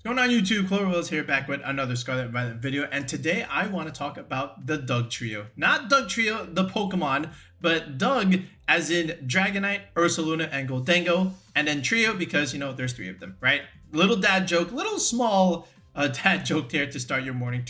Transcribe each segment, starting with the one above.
What's going on YouTube? Clover Wills here, back with another Scarlet Violet video, and today I want to talk about the Doug trio. Not Doug trio, the Pokemon, but Doug as in Dragonite, Ursaluna, and Gholdengo, and then trio because, you know, there's three of them, right? Little dad joke, little small dad joke there to start your morning,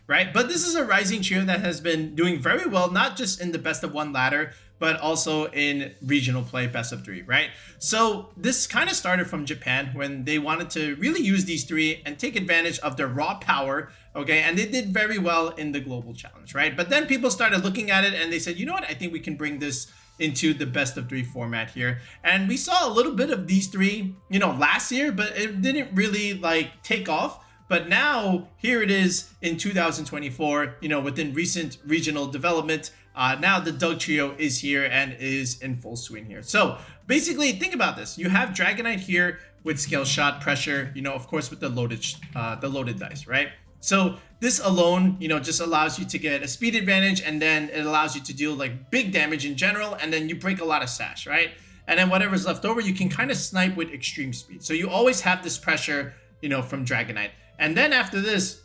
right? But this is a rising trio that has been doing very well, not just in the best of one ladder, but also in regional play best of three, right? So this kind of started from Japan when they wanted to really use these three and take advantage of their raw power, okay? And they did very well in the global challenge, right? But then people started looking at it and they said, you know what? I think we can bring this into the best of three format here. And we saw a little bit of these three, you know, last year, but it didn't really like take off. But now here it is in 2024, you know, within recent regional development. Now the Doug trio is here and is in full swing here. So basically, think about this. You have Dragonite here with Scale Shot, Pressure, you know, of course, with the loaded dice, right? So this alone, you know, just allows you to get a speed advantage, and then it allows you to deal like big damage in general, and then you break a lot of sash, right? And then whatever's left over, you can kind of snipe with extreme speed. So you always have this pressure, you know, from Dragonite. And then after this,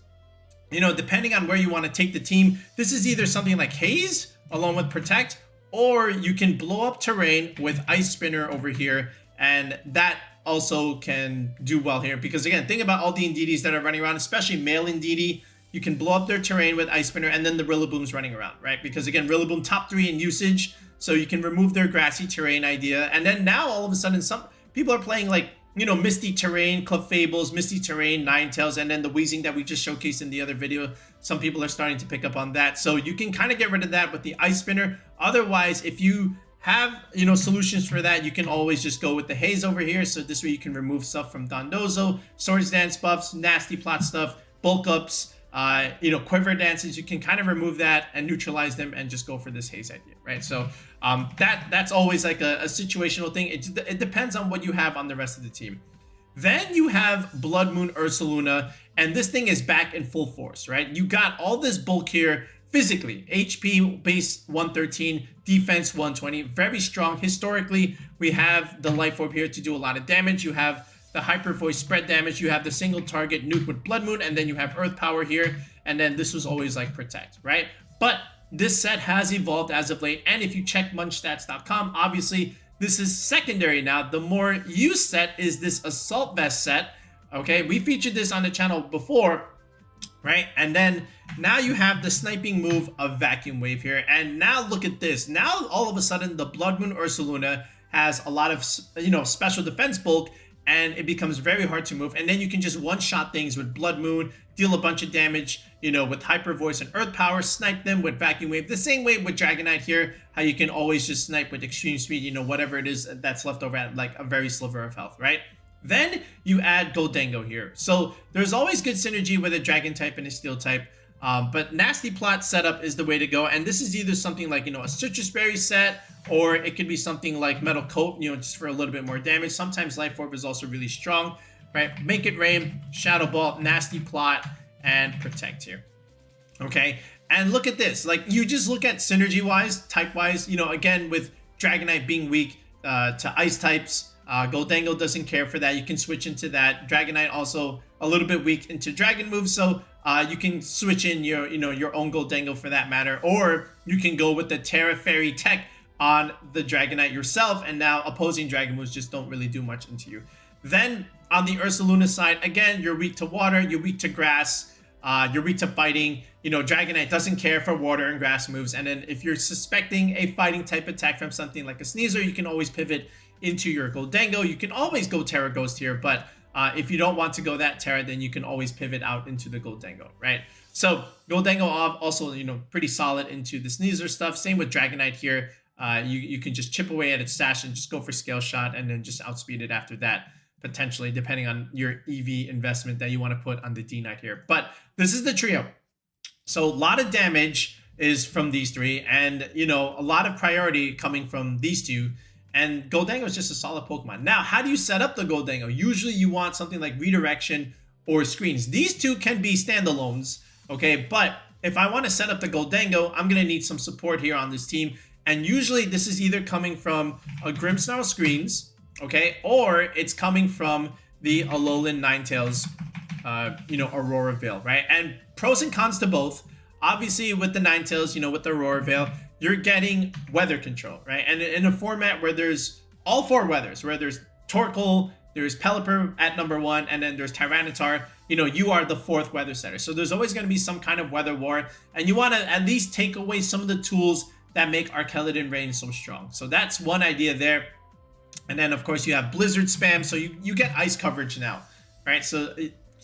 you know, depending on where you want to take the team, this is either something like Haze along with Protect, or you can blow up terrain with Ice Spinner over here, and that also can do well here. Because again, think about all the Indeedys that are running around, especially male Indeedee. You can blow up their terrain with Ice Spinner, and then the Rillaboom's running around, right? Because again, Rillaboom top 3 in usage, so you can remove their grassy terrain idea. And then now all of a sudden, some people are playing like, you know, Misty Terrain, Cleffables, Misty Terrain, Ninetales, and then the Weezing that we just showcased in the other video. Some people are starting to pick up on that. So you can kind of get rid of that with the Ice Spinner. Otherwise, if you have, you know, solutions for that, you can always just go with the Haze over here. So this way you can remove stuff from Dondozo, Swords Dance buffs, Nasty Plot stuff, bulk ups, you know, Quiver Dances. You can kind of remove that and neutralize them and just go for this Haze idea, right? So that's always like a situational thing. It depends on what you have on the rest of the team. Then you have Blood Moon Ursaluna, and this thing is back in full force, right? You got all this bulk here physically. HP base 113, defense 120, very strong. Historically, we have the Life Orb here to do a lot of damage. You have the Hyper Voice spread damage. You have the single target nuke with Blood Moon, and then you have Earth Power here. And then this was always like Protect, right? But this set has evolved as of late. And if you check munchstats.com, obviously, this is secondary now. The more used set is this Assault Vest set. Okay, we featured this on the channel before, right? And then now you have the sniping move of Vacuum Wave here. And now look at this. Now all of a sudden the Blood Moon Ursaluna has a lot of, you know, special defense bulk, and it becomes very hard to move. And then you can just one-shot things with Blood Moon, deal a bunch of damage, you know, with Hyper Voice and Earth Power, snipe them with Vacuum Wave. The same way with Dragonite here, how you can always just snipe with Extreme Speed, you know, whatever it is that's left over at like a very sliver of health, right? Then you add Gholdengo here. So there's always good synergy with a Dragon type and a Steel type. But Nasty Plot setup is the way to go. And this is either something like, you know, a Citrus Berry set, or it could be something like Metal Coat, you know, just for a little bit more damage. Sometimes Life Orb is also really strong, right? Make It Rain, Shadow Ball, Nasty Plot, and Protect here. Okay, and look at this. Like, you just look at synergy-wise, type-wise, you know, again, with Dragonite being weak to Ice types, Gholdengo doesn't care for that. You can switch into that. Dragonite also a little bit weak into Dragon moves, so you can switch in your, you know, your own Gholdengo for that matter, or you can go with the Terra Fairy tech on the Dragonite yourself, and now opposing Dragon moves just don't really do much into you. Then on the Ursaluna side, again, you're weak to water, you're weak to grass, you're weak to fighting. You know, Dragonite doesn't care for water and grass moves. And then if you're suspecting a fighting type attack from something like a Sneasel, you can always pivot into your Gholdengo. You can always go Terra Ghost here, but if you don't want to go that Terra, then you can always pivot out into the Gholdengo, right? So Gholdengo also, you know, pretty solid into the Sneasel stuff. Same with Dragonite here. You can just chip away at its stash and just go for Scale Shot, and then just outspeed it after that, potentially, depending on your EV investment that you want to put on the D-Knight here. But this is the trio. So a lot of damage is from these three, and, you know, a lot of priority coming from these two. And Gholdengo is just a solid Pokemon. Now, how do you set up the Gholdengo? Usually you want something like redirection or screens. These two can be standalones, okay? But if I want to set up the Gholdengo, I'm going to need some support here on this team. And usually this is either coming from a Grimmsnarl screens, okay? Or it's coming from the Alolan Ninetales, you know, Aurora Veil, right? And pros and cons to both. Obviously, with the Ninetales, you know, with the Aurora Veil, you're getting weather control, right? And in a format where there's all 4 weathers, where there's Torkoal, there's Pelipper at number 1, and then there's Tyranitar, you know, you are the 4th weather setter. So there's always going to be some kind of weather war, and you want to at least take away some of the tools that make Arceladon Rain so strong. So that's one idea there. And then, of course, you have Blizzard spam, so you get ice coverage now, right? So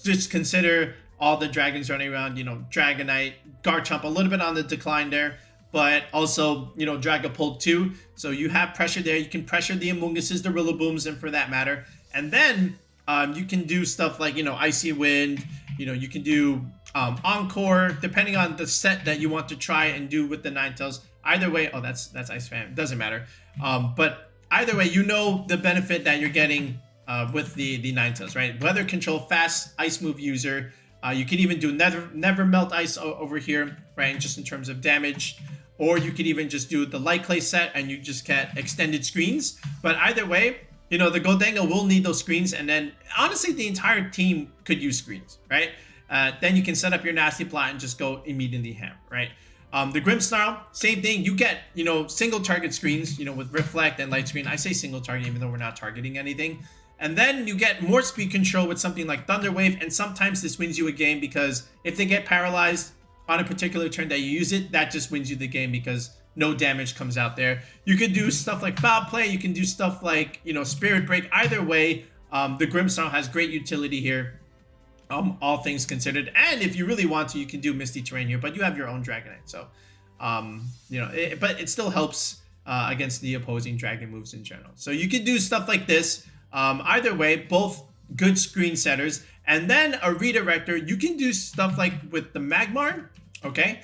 just consider all the dragons running around, you know, Dragonite, Garchomp, a little bit on the decline there, but also, you know, Dragapult too. So you have pressure there. You can pressure the Amoonguses, the Rillabooms, and for that matter. And then you can do stuff like, you know, Icy Wind, you know, you can do Encore, depending on the set that you want to try and do with the Ninetales. Either way, oh, that's Ice Fan. It doesn't matter. But either way, you know the benefit that you're getting with the Ninetales, right? Weather control, fast ice move user. You can even do never melt ice over here, right? Just in terms of damage. Or you could even just do the Light Clay set and you just get extended screens. But either way, you know, the Gholdengo will need those screens. And then, honestly, the entire team could use screens, right? Then you can set up your Nasty Plot and just go immediately ham, right? The Grimmsnarl, same thing. You get, you know, single target screens, you know, with Reflect and Light Screen. I say single target even though we're not targeting anything. And then you get more speed control with something like Thunder Wave, and sometimes this wins you a game because if they get paralyzed on a particular turn that you use it, that just wins you the game because no damage comes out there. You could do stuff like Foul Play, you can do stuff like, you know, Spirit Break. Either way, the Grimmsnarl has great utility here, all things considered. And if you really want to, you can do Misty Terrain here, but you have your own Dragonite. So, you know, but it still helps against the opposing Dragon moves in general. So you can do stuff like this. Either way, both good screen setters. And then a redirector, you can do stuff like with the Magmar, okay,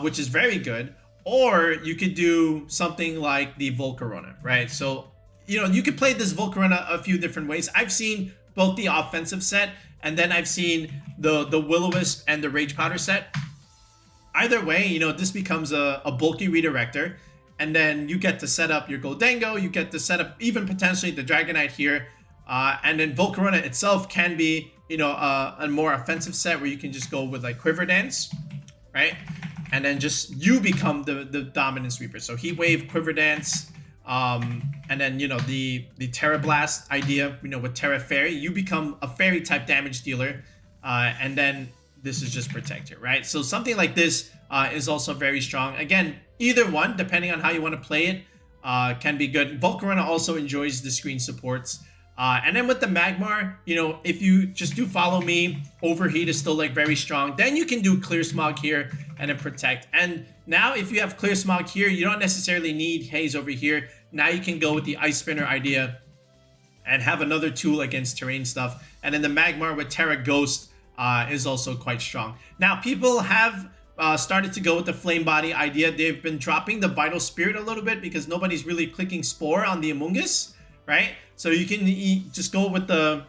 which is very good. Or you could do something like the Volcarona, right? So, you know, you could play this Volcarona a few different ways. I've seen both the offensive set, and then I've seen the Will-O-Wisp and the Rage Powder set. Either way, you know, this becomes a bulky redirector. And then you get to set up your Gholdengo, you get to set up even potentially the Dragonite here. And then Volcarona itself can be, you know, a more offensive set where you can just go with like Quiver Dance, right? And then just you become the dominant sweeper. So Heat Wave, Quiver Dance, and then, you know, the Terra Blast idea, you know, with Terra Fairy, you become a fairy type damage dealer. And then this is just Protector, right? So something like this is also very strong. Again, either one, depending on how you want to play it, can be good. Volcarona also enjoys the screen supports. And then with the Magmar, you know, if you just do Follow Me, Overheat is still like very strong. Then you can do Clear Smog here and then Protect. And now if you have Clear Smog here, you don't necessarily need Haze over here. Now you can go with the Ice Spinner idea and have another tool against terrain stuff. And then the Magmar with Terra Ghost is also quite strong. Now people have started to go with the Flame Body idea. They've been dropping the Vital Spirit a little bit because nobody's really clicking Spore on the Amoongus, right? So you can just go with the,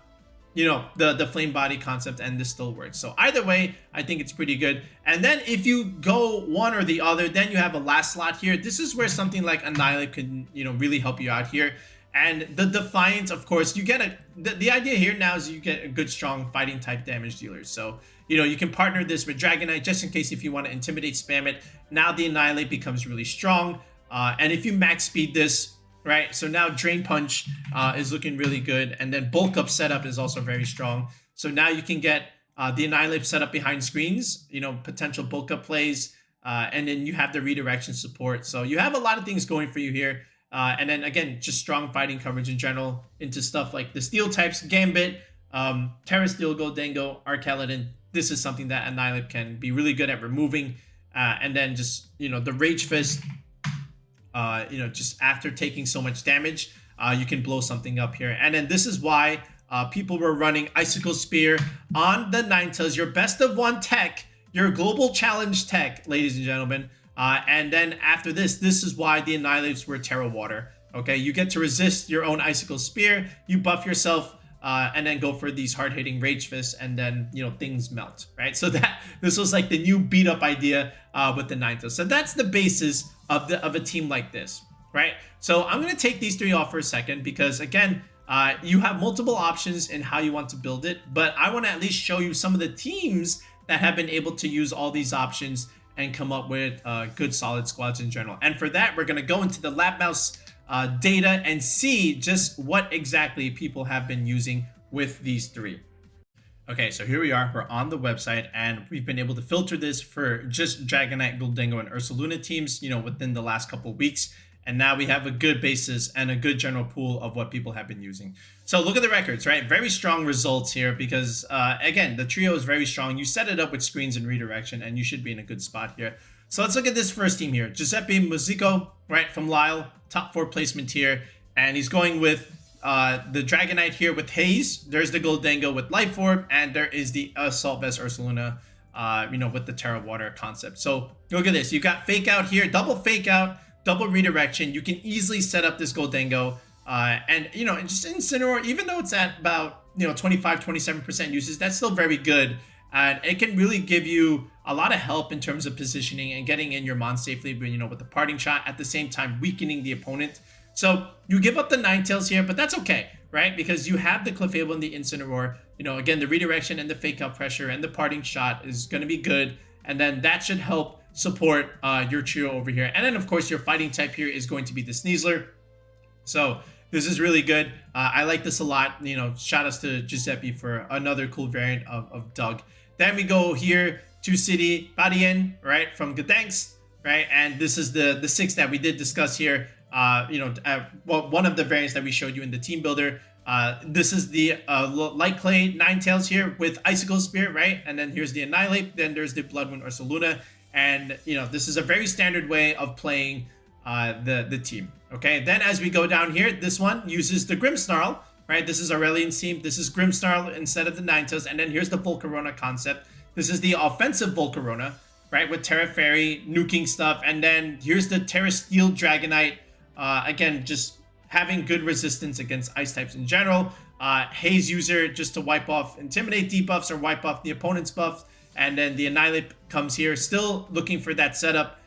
you know, the Flame Body concept, and this still works. So either way, I think it's pretty good. And then if you go one or the other, then you have a last slot here. This is where something like Annihilape could, you know, really help you out here. And the Defiant, of course, you get the idea here now is you get a good, strong fighting type damage dealer. So, you know, you can partner this with Dragonite just in case if you want to Intimidate spam it. Now the Annihilape becomes really strong. And if you max speed this, right, so now Drain Punch is looking really good. And then Bulk Up setup is also very strong. So now you can get the Annihilape set up behind screens, you know, potential Bulk Up plays. And then you have the redirection support. So you have a lot of things going for you here. And then again, just strong fighting coverage in general into stuff like the steel types, Gambit, Terra Steel, Gholdengo, Arceladon. This is something that Annihilape can be really good at removing. And then just, you know, the Rage Fist, you know, just after taking so much damage, you can blow something up here. And then this is why people were running Icicle Spear on the Ninetales, your best of one tech, your global challenge tech, ladies and gentlemen. And then after this is why the Annihilapes were Terra Water. Okay, you get to resist your own Icicle Spear, you buff yourself, and then go for these hard-hitting Rage Fists, and then, you know, things melt, right? So this was like the new beat-up idea with the Ninetales. So that's the basis of a team like this, right? So I'm gonna take these three off for a second because again, You have multiple options in how you want to build it, but I want to at least show you some of the teams that have been able to use all these options and come up with good solid squads in general. And for that, we're going to go into the lab mouse data and see just what exactly people have been using with these three. Okay, so here we are. We're on the website, and we've been able to filter this for just Dragonite, Gholdengo, and Ursaluna teams, within the last couple weeks. And now we have a good basis and a good general pool of what people have been using. So look at the records, right? Very strong results here because, again, the trio is very strong. You set it up with screens and redirection, and you should be in a good spot here. So let's look at this first team here. Giuseppe Musico, right, from Lyle, top 4 placement here. And he's going with the Dragonite here with Haze. There's the Gholdengo with Life Orb, and there is the Assault Vest Ursaluna, with the Terra Water concept. So look at this. You got Fake Out here, double Fake Out, double redirection. You can easily set up this Gholdengo, and just Incineroar, even though it's at about 25-27% uses, that's still very good, and it can really give you a lot of help in terms of positioning and getting in your mon safely, with the parting shot, at the same time weakening the opponent. So you give up the Ninetales here, but that's okay, right? Because you have the Clefable and the Incineroar. Again, the redirection and the Fake Out pressure and the parting shot is going to be good, and then that should help support your trio over here. And then, of course, your fighting type here is going to be the Sneasler. So this is really good. I like this a lot. Shout outs to Giuseppe for another cool variant of Doug. Then we go here to City Badien, right, from Gdansk, right? And this is the 6 that we did discuss here. One of the variants that we showed you in the team builder. This is the Light Clay Ninetales here with Icicle Spear, right? And then here's the Annihilape. Then there's the Blood Moon Ursaluna. And, this is a very standard way of playing the team. Okay, then as we go down here, this one uses the Grimmsnarl, right? This is Aurelian's team. This is Grimmsnarl instead of the Ninetales. And then here's the Volcarona concept. This is the offensive Volcarona, right? With Terra Fairy, nuking stuff. And then here's the Terra Steel Dragonite. Again, just having good resistance against ice types in general. Haze user just to wipe off Intimidate debuffs or wipe off the opponent's buffs. And then the Annihilape comes here, still looking for that setup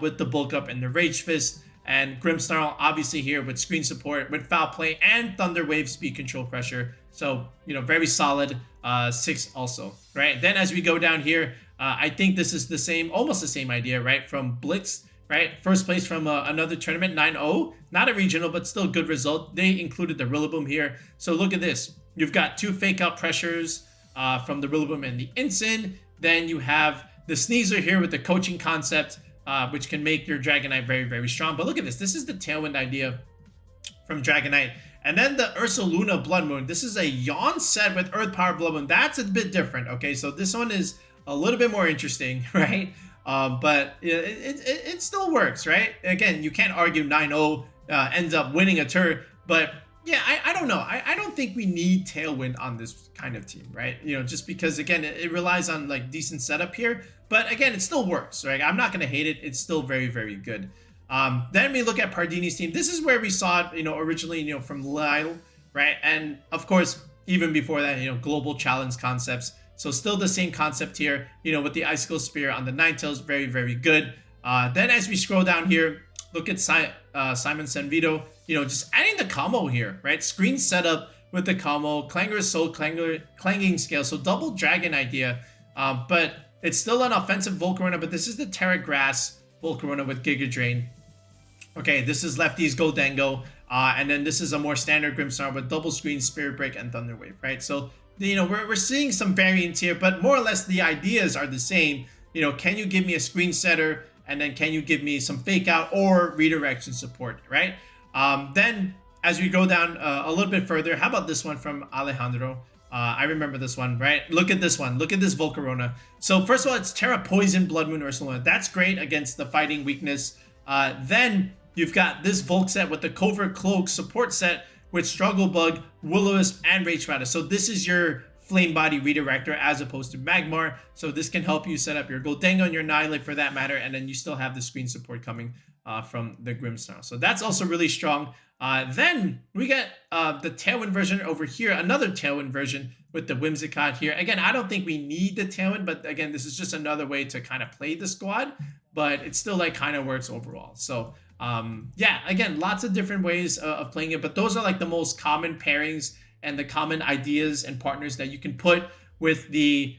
with the Bulk Up and the Rage Fist. And Grimmsnarl, obviously here with screen support, with Foul Play and Thunder Wave speed control pressure. So, very solid 6 also, right? Then as we go down here, I think this is the same, almost the same idea, right? From Blitz, right? First place from another tournament, 9-0. Not a regional, but still good result. They included the Rillaboom here. So look at this. You've got 2 Fake Out pressures from the Rillaboom and the Incin. Then you have the Sneasler here with the coaching concept, which can make your Dragonite very, very strong. But look at this. This is the Tailwind idea from Dragonite. And then the Ursaluna Blood Moon. This is a Yawn set with Earth Power Blood Moon. That's a bit different, okay? So this one is a little bit more interesting, right? But it still works, right? Again, you can't argue 9-0 ends up winning a turn, but yeah, I don't know. I don't think we need Tailwind on this kind of team, right? Just because, again, it relies on like decent setup here, but again, it still works, right? I'm not going to hate it. It's still very, very good. Then we look at Pardini's team. This is where we saw it, originally, from Lyle, right? And of course, even before that, global challenge concepts. So still the same concept here, with the Icicle Spear on the Ninetales, very, very good. Then as we scroll down here, look at Simon Sanvito, just adding the combo here, right? Screen setup with the combo, Clanger's Soul, Clanging Scale, so double Dragon idea. But it's still an offensive Volcarona, but this is the Terra Grass Volcarona with Giga Drain. Okay, this is Lefty's Gholdengo, and then this is a more standard Grimmsnarl with double screen, Spirit Break, and Thunder Wave, right? So, we're seeing some variants here, but more or less the ideas are the same. Can you give me a screen setter, and then can you give me some Fake Out or redirection support, right? Then as we go down a little bit further, how about this one from Alejandro? I remember this one, right? Look at this one. Look at this Volcarona. So first of all, it's Terra Poison Blood Moon Ursaluna. That's great against the fighting weakness. Then you've got this Volk set with the Covert Cloak support set with Struggle Bug, Will-O-Wisp, and Rage Rider. So this is your Flame Body Redirector as opposed to Magmar. So this can help you set up your Gholdengo and your Annihilape for that matter. And then you still have the screen support coming from the Grimmsnarl. So that's also really strong. Then we get the Tailwind version over here, another Tailwind version with the Whimsicott here. Again, I don't think we need the Tailwind, but again, this is just another way to kind of play the squad, but it still like kind of works overall. So Yeah, again, lots of different ways of playing it, but those are like the most common pairings and the common ideas and partners that you can put with the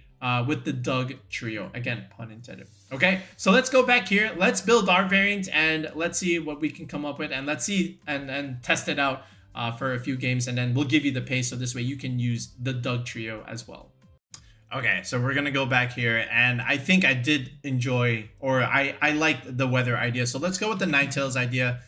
Doug trio. Again, pun intended. Okay, so let's go back here. Let's build our variant and let's see what we can come up with, and let's see and test it out for a few games, and then we'll give you the pace so this way you can use the Doug trio as well. Okay, so we're gonna go back here, and I think I did enjoy, or I liked the weather idea. So let's go with the Ninetales idea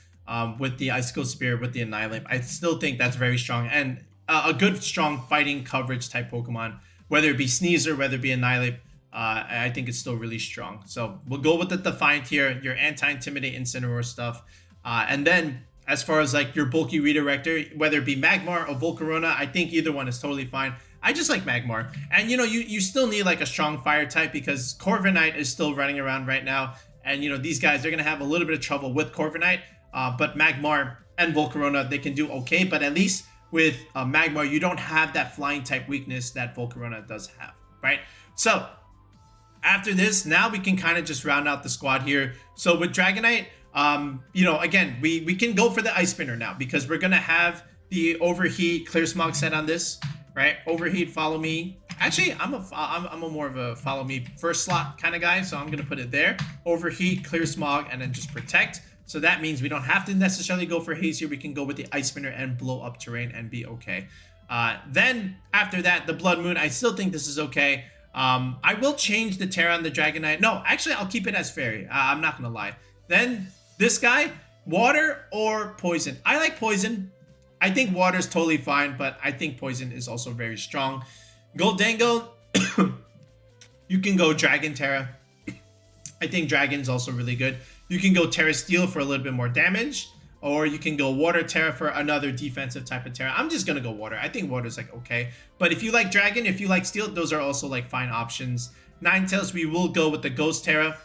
with the Icicle Spear, with the Annihilape. I still think that's very strong, and a good, strong fighting coverage type Pokemon, whether it be Sneasel, whether it be Annihilape. I think it's still really strong. So we'll go with the Defiant here, your anti-Intimidate Incineroar stuff. And then as far as like your bulky redirector, whether it be Magmar or Volcarona, I think either one is totally fine. I just like Magmar. And, you know, you still need like a strong fire type because Corviknight is still running around right now. And, you know, these guys, they're going to have a little bit of trouble with Corviknight. But Magmar and Volcarona, they can do okay. But at least with Magmar, you don't have that flying type weakness that Volcarona does have, right? So after this, now we can kind of just round out the squad here. So with Dragonite, you know, again, we can go for the Ice Spinner now because we're going to have the Overheat Clear Smog set on this. Right, Overheat, follow me. Actually, I'm a more of a follow me first slot kind of guy, so I'm gonna put it there. Overheat, Clear Smog, and then just Protect. So that means we don't have to necessarily go for Haze here. We can go with the Ice Spinner and blow up terrain and be okay. Then after that, the Blood Moon. I still think this is okay. I will change the Terra on the Dragonite. No, actually, I'll keep it as Fairy. I'm not gonna lie. Then this guy, Water or Poison. I like Poison. I think water is totally fine, but I think poison is also very strong. Gholdengo, you can go Dragon Terra. I think Dragon's also really good. You can go Terra Steel for a little bit more damage, or you can go Water Terra for another defensive type of Terra. I'm just gonna go Water. I think Water is like okay. But if you like Dragon, if you like Steel, those are also like fine options. Ninetales, we will go with the Ghost Terra.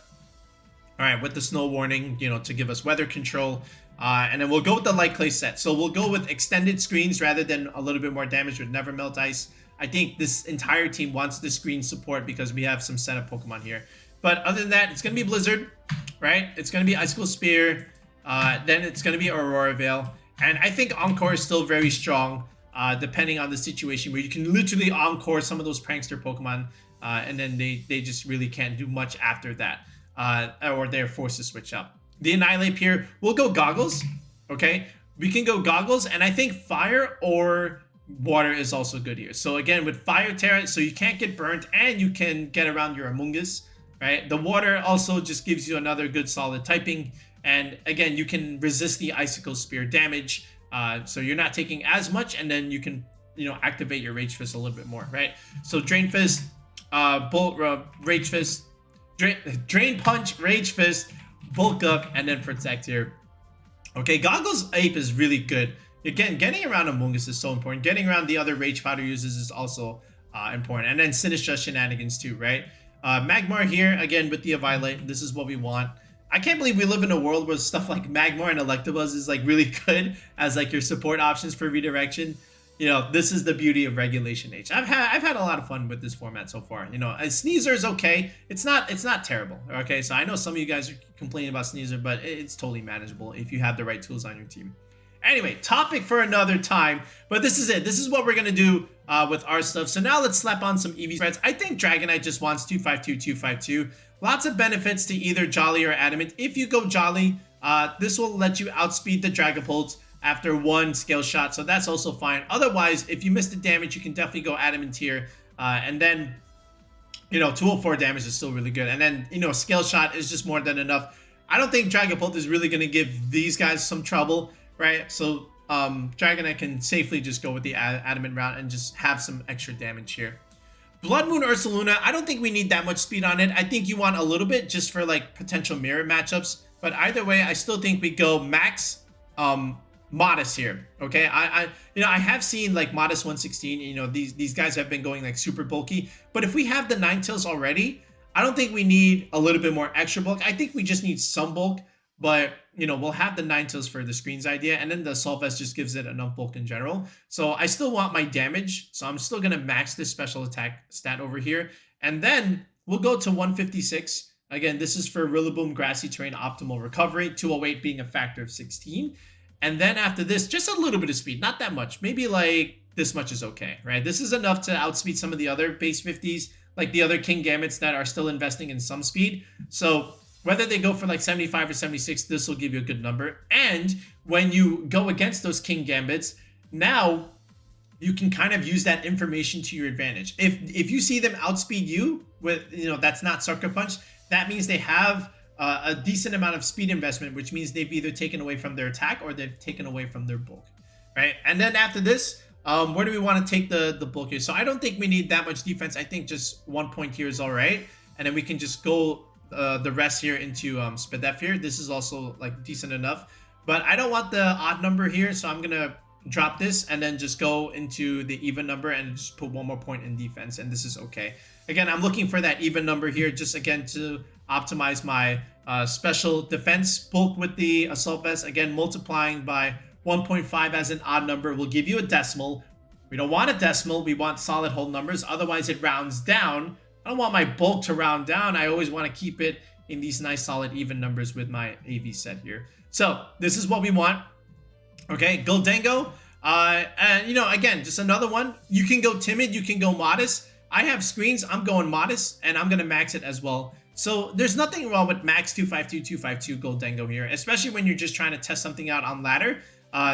All right, with the Snow Warning, you know, to give us weather control. And then we'll go with the Light Clay set. So we'll go with extended screens rather than a little bit more damage with Never Melt Ice. I think this entire team wants the screen support because we have some setup Pokemon here. But other than that, it's going to be Blizzard, right? It's going to be Icicle Spear. Then it's going to be Aurora Veil. And I think Encore is still very strong, depending on the situation where you can literally Encore some of those prankster Pokemon. And then they just really can't do much after that. Or they're forced to switch up. The Annihilape here, we'll go Goggles, okay? We can go Goggles, and I think Fire or Water is also good here. So again, with Fire Terra, so you can't get burnt, and you can get around your Amoonguss, right? The Water also just gives you another good solid typing, and again, you can resist the Icicle Spear damage, so you're not taking as much, and then you can, you know, activate your Rage Fist a little bit more, right? So Drain Fist, Rage Fist, Drain Punch, Rage Fist, Bulk Up, and then Protect here. Okay, Goggles Ape is really good. Again, getting around Amoonguss is so important. Getting around the other Rage Powder users is also important. And then Sinistra Shenanigans too, right? Magmar here, again, with the Violet. This is what we want. I can't believe we live in a world where stuff like Magmar and Electabuzz is like really good as like your support options for redirection. You know, this is the beauty of regulationH. I've had a lot of fun with this format so far. You know, Sneasel is okay. It's not terrible. Okay, so I know some of you guys are complaining about Sneasel, but it's totally manageable if you have the right tools on your team. Anyway, topic for another time. But this is it. This is what we're gonna do with our stuff. So now let's slap on some EV spreads. I think Dragonite just wants 252, 252. Lots of benefits to either Jolly or Adamant. If you go Jolly, this will let you outspeed the Dragapult after one scale shot, so that's also fine. Otherwise, if you miss the damage, you can definitely go Adamant here, and then, you know, 204 damage is still really good. And then, you know, scale shot is just more than enough. I don't think Dragapult is really going to give these guys some trouble, right? So Dragonite can safely just go with the Adamant route and just have some extra damage here. Blood Moon Ursaluna, I don't think we need that much speed on it. I think you want a little bit just for like potential mirror matchups. But either way, I still think we go max Modest here, okay? I have seen like Modest 116. You know, these guys have been going like super bulky. But if we have the Ninetales already, I don't think we need a little bit more extra bulk. I think we just need some bulk. But you know, we'll have the Ninetales for the screens idea, and then the Assault Vest just gives it enough bulk in general. So I still want my damage, so I'm still gonna max this special attack stat over here, and then we'll go to 156. Again, this is for Rillaboom, Grassy Terrain, Optimal Recovery, 208 being a factor of 16. And then after this, just a little bit of speed, not that much. Maybe like this much is okay, right? This is enough to outspeed some of the other base 50s, like the other King Gambits that are still investing in some speed. So whether they go for like 75 or 76, this will give you a good number. And when you go against those King Gambits, now you can kind of use that information to your advantage. If you see them outspeed you with, that's not Sucker Punch, that means they have a decent amount of speed investment, which means they've either taken away from their attack or they've taken away from their bulk, right? And then after this, where do we want to take the bulk here? So I don't think we need that much defense. I think just 1 point here is all right. And then we can just go the rest here into Spadef here. This is also like decent enough. But I don't want the odd number here, so I'm going to drop this and then just go into the even number and just put 1 more point in defense, and this is okay. Again, I'm looking for that even number here, just again to optimize my special defense bulk with the Assault Vest. Again, multiplying by 1.5 as an odd number will give you a decimal. We don't want a decimal, we want solid whole numbers, otherwise it rounds down. I don't want my bulk to round down. I always want to keep it in these nice solid even numbers with my AV set here. So this is what we want. Okay, Gholdengo. And again, just another one. You can go timid, you can go modest. I have screens, I'm going modest, and I'm gonna max it as well. So there's nothing wrong with max 252, 252 Gholdengo here, especially when you're just trying to test something out on ladder.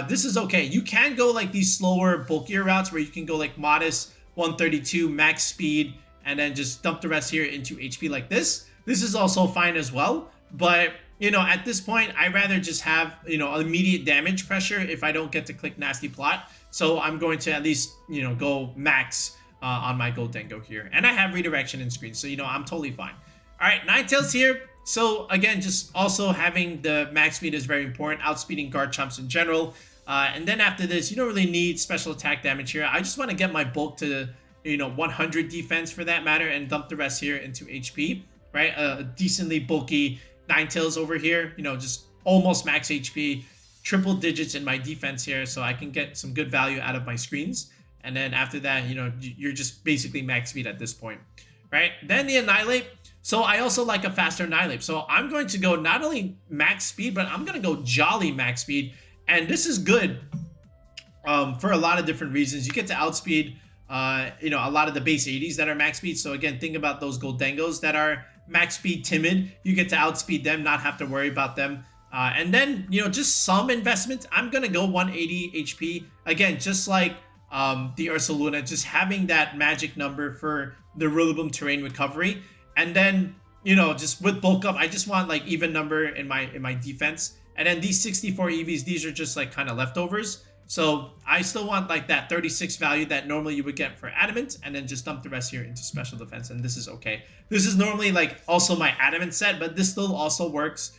This is okay. You can go like these slower, bulkier routes where you can go like modest 132, max speed, and then just dump the rest here into HP like this. This is also fine as well, but at this point, I'd rather just have, immediate damage pressure if I don't get to click Nasty Plot. So I'm going to at least, go max on my Gholdengo here. And I have redirection in screen, so, I'm totally fine. All right, Ninetales here. So again, just also having the max speed is very important, outspeeding Garchomps in general. And then after this, you don't really need special attack damage here. I just want to get my bulk to, 100 defense for that matter and dump the rest here into HP, right? A decently bulky Ninetales over here, just almost max HP, triple digits in my defense here, so I can get some good value out of my screens. And then after that, you're just basically max speed at this point, right? Then the Annihilape. So I also like a faster Annihilape. So I'm going to go not only max speed, but I'm going to go jolly max speed. And this is good for a lot of different reasons. You get to outspeed, a lot of the base 80s that are max speed. So again, think about those Gholdengos that are max speed timid. You get to outspeed them, not have to worry about them. And then, just some investment. I'm going to go 180 HP. Again, just like the Ursaluna, just having that magic number for the Rillaboom terrain recovery. And then, just with bulk up, I just want like even number in my defense. And then these 64 EVs, these are just like kind of leftovers. So I still want like that 36 value that normally you would get for Adamant, and then just dump the rest here into special defense, and this is okay. This is normally like also my Adamant set, but this still also works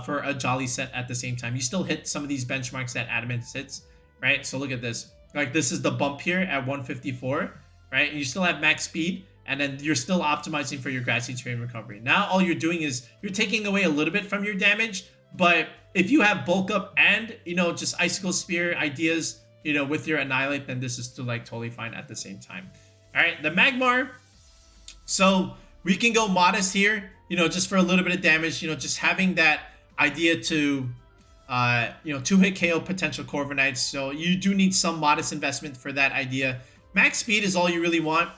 for a Jolly set at the same time. You still hit some of these benchmarks that Adamant hits, right? So look at this. Like this is the bump here at 154, right? And you still have max speed, and then you're still optimizing for your Grassy Terrain recovery. Now all you're doing is you're taking away a little bit from your damage, but if you have bulk up and, just Icicle Spear ideas, with your Annihilape, then this is still like totally fine at the same time. All right, the Magmar. So we can go modest here, just for a little bit of damage, just having that idea to, 2-hit KO potential corviknights. So you do need some modest investment for that idea. Max speed is all you really want.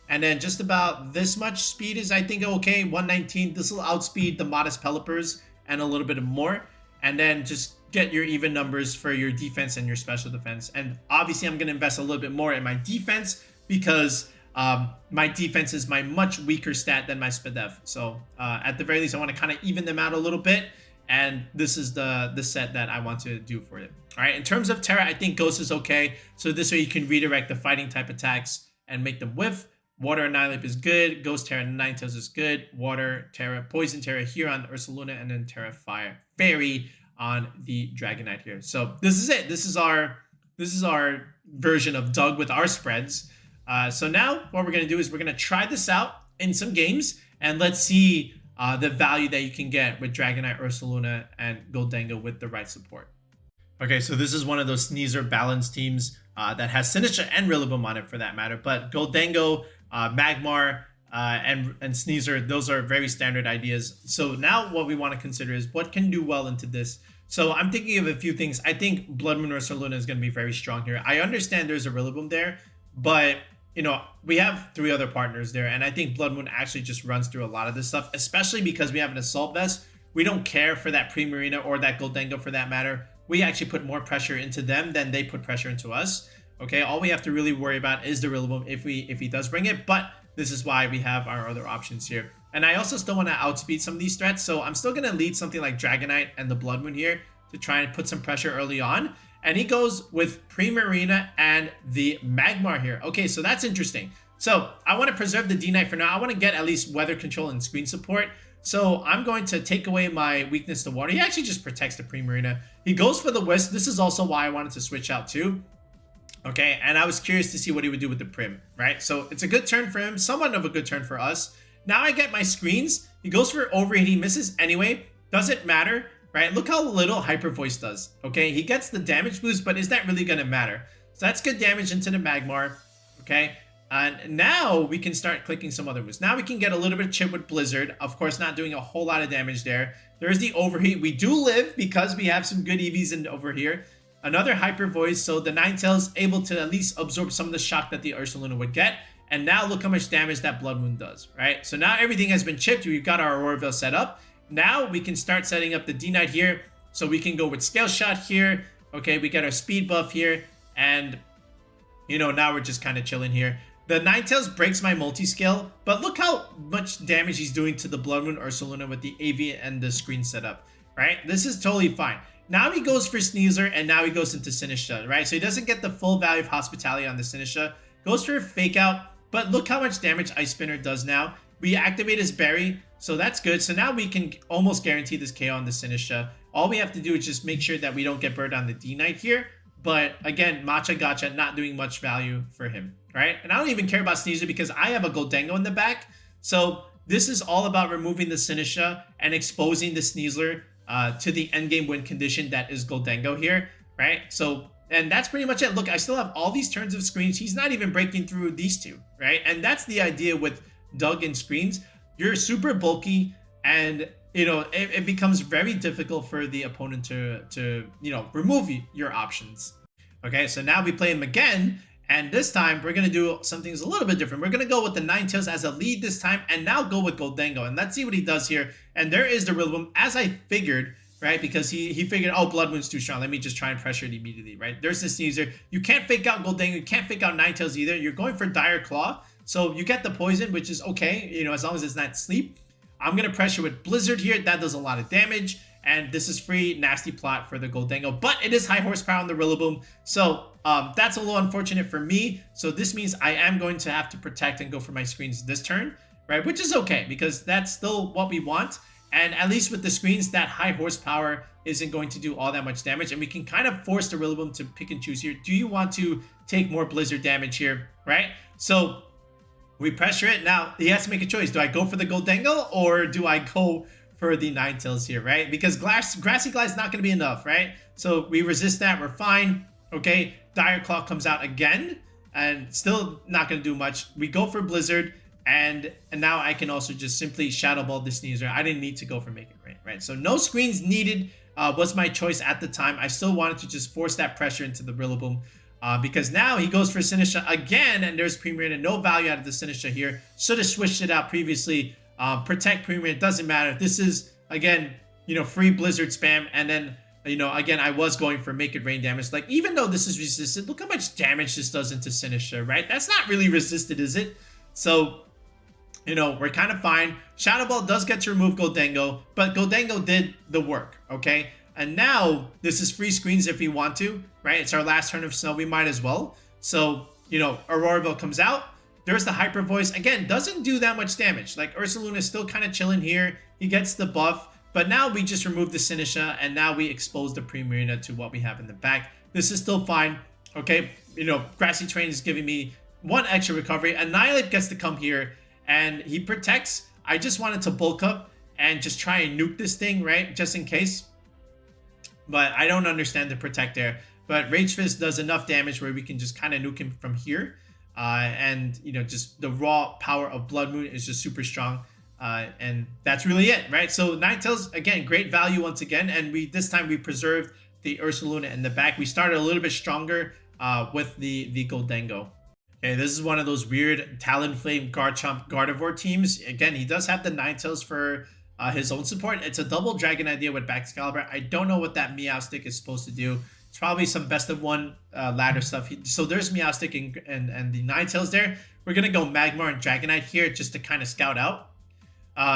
And then just about this much speed is, I think, okay. 119. This will outspeed the modest Pelipper's and a little bit more. And then just get your even numbers for your defense and your special defense. And obviously, I'm going to invest a little bit more in my defense because my defense is my much weaker stat than my Spadef. So at the very least, I want to kind of even them out a little bit. And this is the set that I want to do for it. All right, in terms of Terra, I think Ghost is okay. So this way you can redirect the fighting type attacks and make them whiff. Water Annihilape is good. Ghost Terra Ninetales is good. Water Terra, Poison Terra here on Ursaluna, and then Terra Fairy on the Dragonite here. So this is it. This is our version of Doug with our spreads. So now what we're gonna do is we're gonna try this out in some games, and let's see the value that you can get with Dragonite, Ursaluna, and Gholdengo with the right support. Okay, so this is one of those Sneezer balance teams that has Sinistcha and Rillaboom on it for that matter. But Gholdengo, Magmar, and Sneasel. Those are very standard ideas. So now what we want to consider is what can do well into this. So I'm thinking of a few things. I think Blood Moon Ursaluna is going to be very strong here. I understand there's a Rillaboom there, but we have 3 other partners there, and I think Blood Moon actually just runs through a lot of this stuff, especially because we have an Assault Vest. We don't care for that Primarina or that Gholdengo for that matter. We actually put more pressure into them than they put pressure into us. Okay, all we have to really worry about is the Rillaboom if he does bring it, but this is why we have our other options here. And I also still want to outspeed some of these threats, so I'm still going to lead something like Dragonite and the Blood Moon here to try and put some pressure early on. And he goes with Primarina and the Magmar here. Okay, so that's interesting. So I want to preserve the D-Knight for now. I want to get at least weather control and screen support. So I'm going to take away my weakness to water. He actually just protects the Primarina. He goes for the Wisp. This is also why I wanted to switch out too. Okay, and I was curious to see what he would do with the Prim, right? So it's a good turn for him, somewhat of a good turn for us. Now I get my screens. He goes for Overheat. He misses anyway. Doesn't matter, right? Look how little Hyper Voice does, okay? He gets the damage boost, but is that really going to matter? So that's good damage into the Magmar, okay? And now we can start clicking some other moves. Now we can get a little bit of chip with Blizzard. Of course, not doing a whole lot of damage there. There's the Overheat. We do live because we have some good EVs in over here. Another Hyper Voice, so the Ninetales able to at least absorb some of the shock that the Ursaluna would get. And now look how much damage that Blood Moon does, right? So now everything has been chipped. We've got our Auroville set up. Now we can start setting up the D-Knight here. So we can go with Scale Shot here. Okay, we get our speed buff here. And, now we're just kind of chilling here. The Ninetales breaks my multi-scale, but look how much damage he's doing to the Blood Moon Ursaluna with the AV and the screen setup, right? This is totally fine. Now he goes for Sneasel, and now he goes into Sinistra, right? So he doesn't get the full value of Hospitality on the Sinistra. Goes for a Fake Out, but look how much damage Ice Spinner does now. We activate his Berry, so that's good. So now we can almost guarantee this KO on the Sinistra. All we have to do is just make sure that we don't get burned on the D-Knight here. But again, Matcha Gotcha not doing much value for him, right? And I don't even care about Sneasel because I have a Gholdengo in the back. So this is all about removing the Sinistra and exposing the Sneasler to the endgame win condition that is Gholdengo here, right? So, and that's pretty much it. Look, I still have all these turns of screens. He's not even breaking through these two, right? And that's the idea with Doug and screens. You're super bulky, and it becomes very difficult for the opponent to remove your options. Okay, so now we play him again, and this time we're gonna do something a little bit different. We're gonna go with the Ninetales as a lead this time, and now go with Gholdengo, and let's see what he does here. And there is the Rillaboom, as I figured, right? Because he figured, oh, Blood Moon's too strong. Let me just try and pressure it immediately, right? There's the Sneasel. You can't fake out Gholdengo. You can't fake out Ninetales either. You're going for Dire Claw, so you get the poison, which is okay, as long as it's not sleep. I'm gonna pressure with Blizzard here. That does a lot of damage. And this is free nasty plot for the Gholdengo, but it is high horsepower on the Rillaboom. So that's a little unfortunate for me. So this means I am going to have to protect and go for my screens this turn, right? Which is okay because that's still what we want. And at least with the screens, that high horsepower isn't going to do all that much damage. And we can kind of force the Rillaboom to pick and choose here. Do you want to take more Blizzard damage here, right? So we pressure it. Now he has to make a choice. Do I go for the Gholdengo or do I go for the Ninetales here, right? Because Grassy Glide is not going to be enough, right? So we resist that. We're fine. Okay, Dire Claw comes out again and still not going to do much. We go for Blizzard, and now I can also just simply Shadow Ball this Sneasel. I didn't need to go for Make It Rain, right? So no screens needed was my choice at the time. I still wanted to just force that pressure into the Rillaboom because now he goes for Sinistra again, and there's Primarina. No value out of the Sinistra here. Should have switched it out previously. Protect Primarina, doesn't matter. This is, again, free Blizzard spam, and then, again, I was going for Make It Rain damage. Like, even though this is resisted, look how much damage this does into Sinistra, right? That's not really resisted, is it? So, we're kind of fine. Shadow Ball does get to remove Gholdengo, but Gholdengo did the work, okay? And now, this is free screens if we want to, right? It's our last turn of snow, we might as well. So, Auroville comes out. There's the Hyper Voice. Again, doesn't do that much damage. Like, Ursaluna is still kind of chilling here. He gets the buff. But now we just remove the Sinistra, and now we expose the Primarina to what we have in the back. This is still fine. Okay, Grassy Terrain is giving me 1 extra recovery. Annihilape gets to come here, and he protects. I just wanted to bulk up and just try and nuke this thing, right? Just in case. But I don't understand the protect there. But Rage Fist does enough damage where we can just kind of nuke him from here. And you know, just the raw power of Blood Moon is just super strong. And that's really it, right? So Ninetales, again, great value once again, and this time we preserved the Ursaluna in the back. We started a little bit stronger with the Gholdengo. Okay, this is one of those weird Talonflame Garchomp Gardevoir teams. Again, he does have the Ninetales for his own support. It's a double Dragon idea with Excalibur. I don't know what that Meowstic is supposed to do. It's probably some best of one ladder stuff. So there's Meowstic and the Ninetales there. We're going to go Magmar and Dragonite here just to kind of scout out.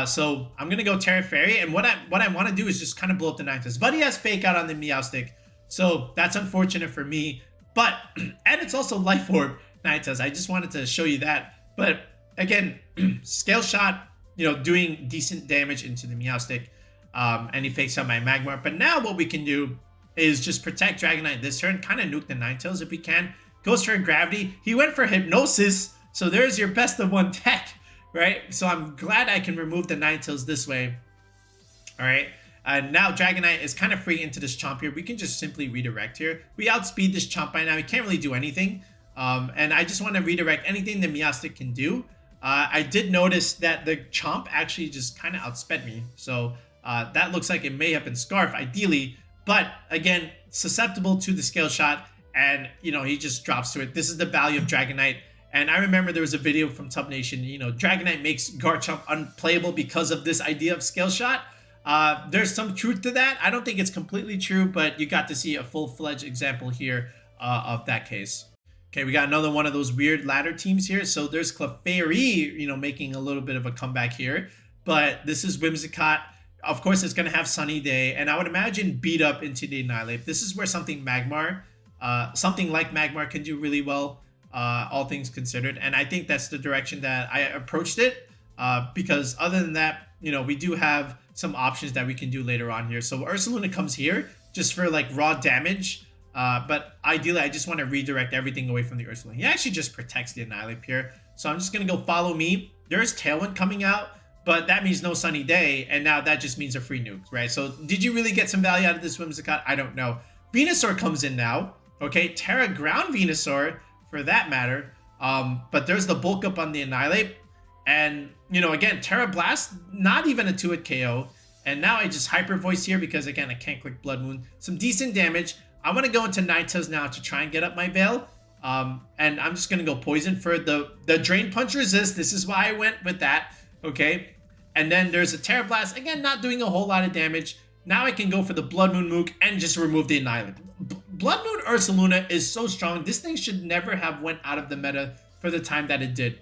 So I'm going to go Terra Fairy. And what I want to do is just kind of blow up the Ninetales. But he has Fake Out on the Meowstic. So that's unfortunate for me. But, and it's also Life Orb Ninetales. I just wanted to show you that. But again, Scale Shot, you know, doing decent damage into the Meowstic. And he fakes out my Magmar. But now what we can do is just protect Dragonite this turn. Kind of nuke the Ninetales if we can. Goes for Gravity. He went for Hypnosis. So there's your best of one tech, right? So I'm glad I can remove the Ninetales this way. All right. Now Dragonite is kind of free into this Chomp here. We can just simply redirect here. We outspeed this Chomp by now. We can't really do anything. And I just want to redirect anything the Meowstic can do. I did notice that the Chomp actually just kind of outsped me. So that looks like it may have been Scarf ideally. But again, susceptible to the Scale Shot. And, you know, he just drops to it. This is the value of Dragonite. And I remember there was a video from Tub Nation, you know, Dragonite makes Garchomp unplayable because of this idea of Scale Shot. There's some truth to that. I don't think it's completely true, but you got to see a full-fledged example here of that case. Okay, we got another one of those weird ladder teams here. So there's Clefairy, you know, making a little bit of a comeback here. But this is Whimsicott. Of course, it's going to have Sunny Day. And I would imagine beat up into the Annihilape. This is where something like Magmar can do really well, all things considered. And I think that's the direction that I approached it. Because other than that, you know, we do have some options that we can do later on here. So Ursaluna comes here just for like raw damage. But ideally, I just want to redirect everything away from the Ursaluna. He actually just protects the Annihilape here. So I'm just going to go Follow Me. There's Tailwind coming out, but that means no Sunny Day. And now that just means a free nuke, right? So did you really get some value out of this Whimsicott? I don't know. Venusaur comes in now. Okay, Terra Ground Venusaur for that matter. But there's the bulk up on the Annihilape. And, you know, again, Terra Blast, not even a 2-hit KO. And now I just Hyper Voice here because, again, I can't click Blood Moon. Some decent damage. I want to go into Ninetales now to try and get up my Veil. And I'm just going to go Poison for the Drain Punch Resist. This is why I went with that. Okay. And then there's a Terra Blast. Again, not doing a whole lot of damage. Now I can go for the Blood Moon Mook and just remove the Annihilape. Blood Moon Ursaluna is so strong. This thing should never have went out of the meta for the time that it did.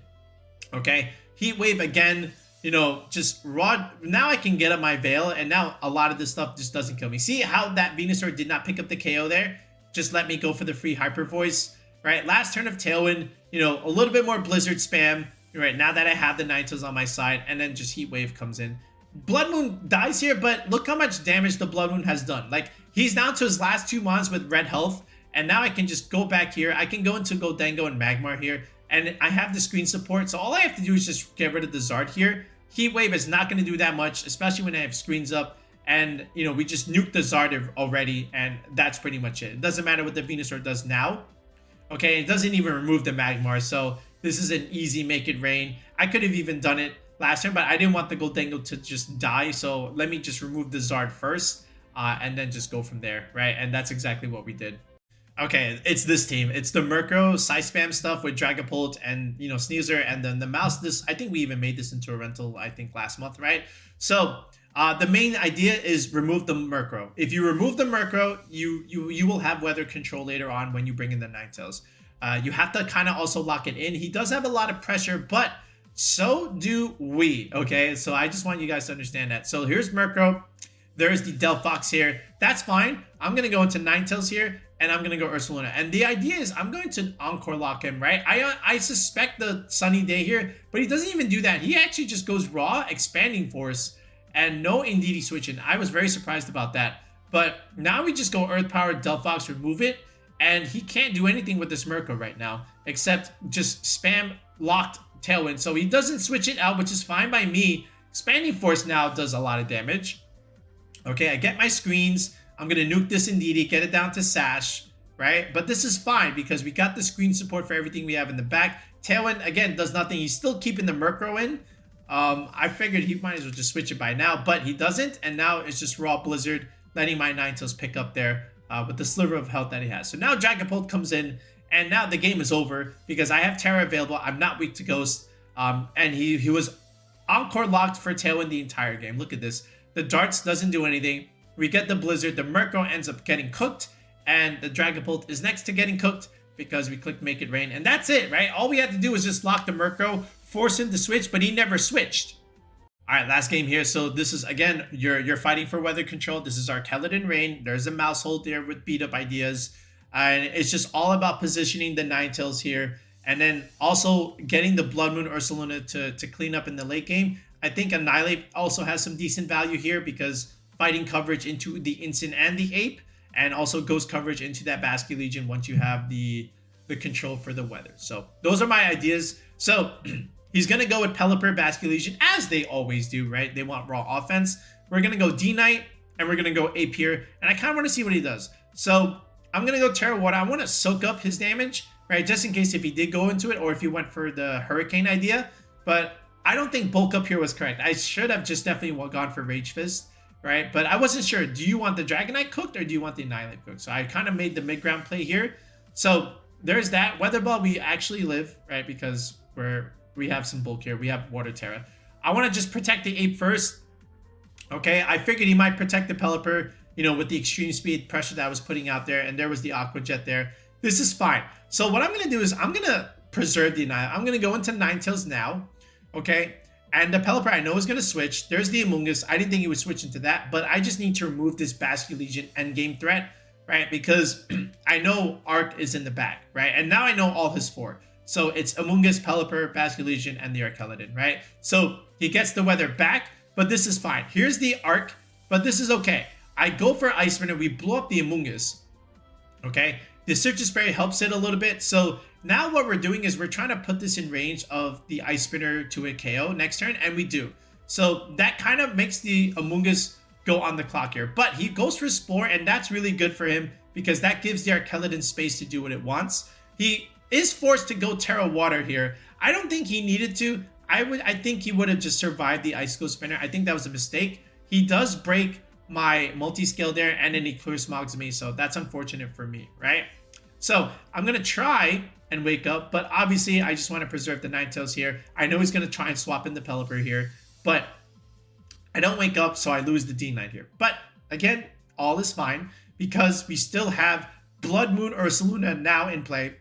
Okay. Heat Wave again. You know, just raw. Now I can get up my Veil, and now a lot of this stuff just doesn't kill me. See how that Venusaur did not pick up the KO there? Just let me go for the free Hyper Voice, right? Last turn of Tailwind, you know, a little bit more Blizzard spam, right? Now that I have the Ninetales on my side, and then just Heat Wave comes in. Blood Moon dies here, but look how much damage the Blood Moon has done. Like, he's down to his last 2 mons with red health, and now I can just go back here. I can go into Gholdengo and Magmar here, and I have the screen support, so all I have to do is just get rid of the Zard here. Heat Wave is not going to do that much, especially when I have screens up. And, you know, we just nuked the Zard already, and that's pretty much it. It doesn't matter what the Venusaur does now. Okay, it doesn't even remove the Magmar, so this is an easy make it rain. I could have even done it last turn, but I didn't want the Gholdengo to just die, so let me just remove the Zard first, and then just go from there, right? And that's exactly what we did. Okay, it's this team. It's the Murkrow side spam stuff with Dragapult and, you know, Sneasel, and then the mouse. This, I think we even made this into a rental, I think, last month, right? So the main idea is remove the Murkrow. If you remove the Murkrow, you will have weather control later on when you bring in the Ninetales. You have to kind of also lock it in. He does have a lot of pressure, but so do we, okay? So I just want you guys to understand that. So here's Murkrow. There's the Delphox here. That's fine. I'm going to go into Ninetales here, and I'm going to go Ursaluna. And the idea is I'm going to Encore Lock him, right? I suspect the Sunny Day here, but he doesn't even do that. He actually just goes raw, Expanding Force, and no Indeedee switching. I was very surprised about that. But now we just go Earth Power, Delphox, remove it, and he can't do anything with this Murkrow right now, except just spam locked Tailwind. So he doesn't switch it out, which is fine by me. Expanding Force now does a lot of damage. Okay, I get my screens. I'm going to nuke this Indeedee, get it down to Sash. right? But this is fine because we got the screen support for everything we have in the back. Tailwind, again, does nothing. He's still keeping the Murkrow in. I figured he might as well just switch it by now, but he doesn't. And now it's just raw Blizzard, letting my Ninetales pick up there with the sliver of health that he has. So now Dragapult comes in, and now the game is over because I have Terra available. I'm not weak to Ghost. And he was Encore locked for Tailwind the entire game. Look at this. The Darts doesn't do anything. We get the Blizzard. The Murkrow ends up getting cooked. And the Dragapult is next to getting cooked because we clicked Make It Rain. And that's it, right? All we had to do was just lock the Murkrow, force him to switch, but he never switched. All right, last game here. So this is, again, you're fighting for weather control. This is our Keladin Rain. There's a mouse hold there with beat up ideas. And it's just all about positioning the Ninetales here. And then also getting the Blood Moon Ursaluna to clean up in the late game. I think Annihilape also has some decent value here because fighting coverage into the Instant and the Ape. And also ghost coverage into that Basculegion once you have the control for the weather. So those are my ideas. So he's going to go with Pelipper, Basculegion, as they always do, right? They want raw offense. We're going to go D-Knight, and we're going to go Ape here. And I kind of want to see what he does. So I'm going to go Terra Water. I want to soak up his damage, right? Just in case if he did go into it or if he went for the Hurricane idea. But I don't think Bulk Up here was correct. I should have just definitely gone for Rage Fist. Right, but I wasn't sure. Do you want the Dragonite cooked or do you want the Annihilape cooked? So I kind of made the mid-ground play here. So there's that. Weather Ball, we actually live, right? Because we have some bulk here. We have Water Terra. I want to just protect the Ape first. Okay, I figured he might protect the Pelipper, you know, with the extreme speed pressure that I was putting out there. And there was the Aqua Jet there. This is fine. So what I'm going to do is I'm going to preserve the Annihilape. I'm going to go into Ninetales now. Okay. And the Pelipper I know is going to switch. There's the Amoonguss. I didn't think he would switch into that, but I just need to remove this Basculegion endgame threat, right? Because I know Arc is in the back, right? And now I know all his four. So it's Amoonguss, Pelipper, Basculegion, and the Arceladon, right? So he gets the weather back, but this is fine. Here's the Arc, but this is okay. I go for Ice Spinner. We blow up the Amoonguss, okay? The Citrus Berry helps it a little bit. So now what we're doing is we're trying to put this in range of the Ice Spinner to a KO next turn, and we do. So that kind of makes the Amoonguss go on the clock here. But he goes for Spore, and that's really good for him because that gives the Arceladon space to do what it wants. He is forced to go Terra Water here. I don't think he needed to. I think he would have just survived the Icicle Spinner. I think that was a mistake. He does break my multi-scale there, and then he clear smogs me, so that's unfortunate for me, right? So I'm gonna try and wake up, but obviously I just want to preserve the Ninetales here. I know he's gonna try and swap in the Pelipper here, but I don't wake up, so I lose the D-Knight here. But again, all is fine because we still have Blood Moon Ursaluna now in play.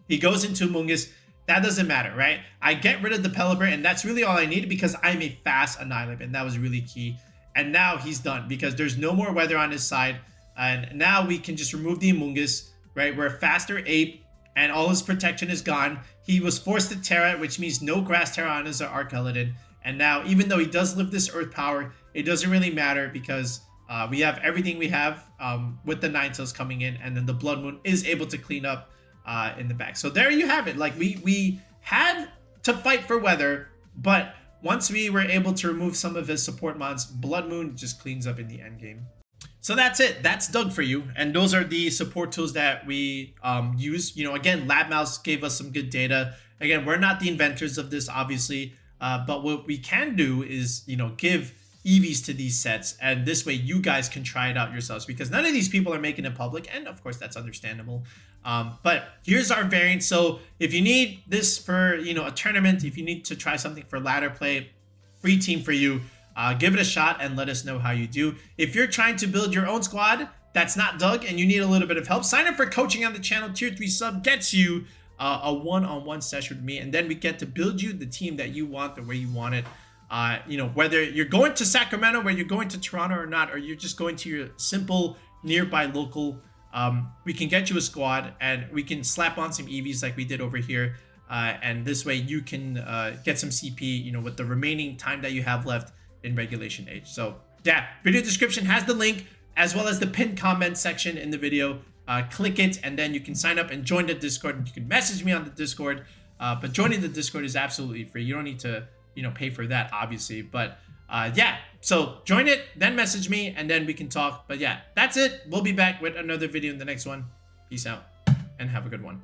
He goes into Amoonguss. That doesn't matter, right? I get rid of the Pelipper, and that's really all I needed because I'm a fast Annihilape, and that was really key. And now he's done because there's no more weather on his side. And now we can just remove the Amoonguss, right? We're a faster Ape, and all his protection is gone. He was forced to Terra, which means no Grass Terra on his Arceladon. And now, even though he does live this Earth power, it doesn't really matter because we have everything we have with the Ninetales coming in, and then the Blood Moon is able to clean up in the back. So there you have it. Like we had to fight for weather, but once we were able to remove some of his support mods, Blood Moon just cleans up in the end game. So that's it. That's Doug for you. And those are the support tools that we use. You know, again, Lab Mouse gave us some good data. Again, we're not the inventors of this, obviously. But what we can do is, you know, give EVs to these sets. And this way you guys can try it out yourselves because none of these people are making it public. And of course, that's understandable. But here's our variant. So if you need this for, you know, a tournament, if you need to try something for ladder play, free team for you. Give it a shot and let us know how you do. If you're trying to build your own squad that's not Doug and you need a little bit of help, sign up for coaching on the channel. Tier 3 sub gets you a one-on-one session with me, and then we get to build you the team that you want the way you want it. You know, whether you're going to Sacramento, whether you're going to Toronto or not, or you're just going to your simple nearby local, we can get you a squad and we can slap on some EVs like we did over here. And this way you can get some CP, you know, with the remaining time that you have left in regulationH. So yeah, video description has the link as well as the pinned comment section in the video. Click it and then you can sign up and join the Discord. You can message me on the Discord, but joining the Discord is absolutely free. You don't need to, you know, pay for that obviously, but yeah, so join it, then message me and then we can talk. But yeah, that's it. We'll be back with another video in the next one. Peace out and have a good one.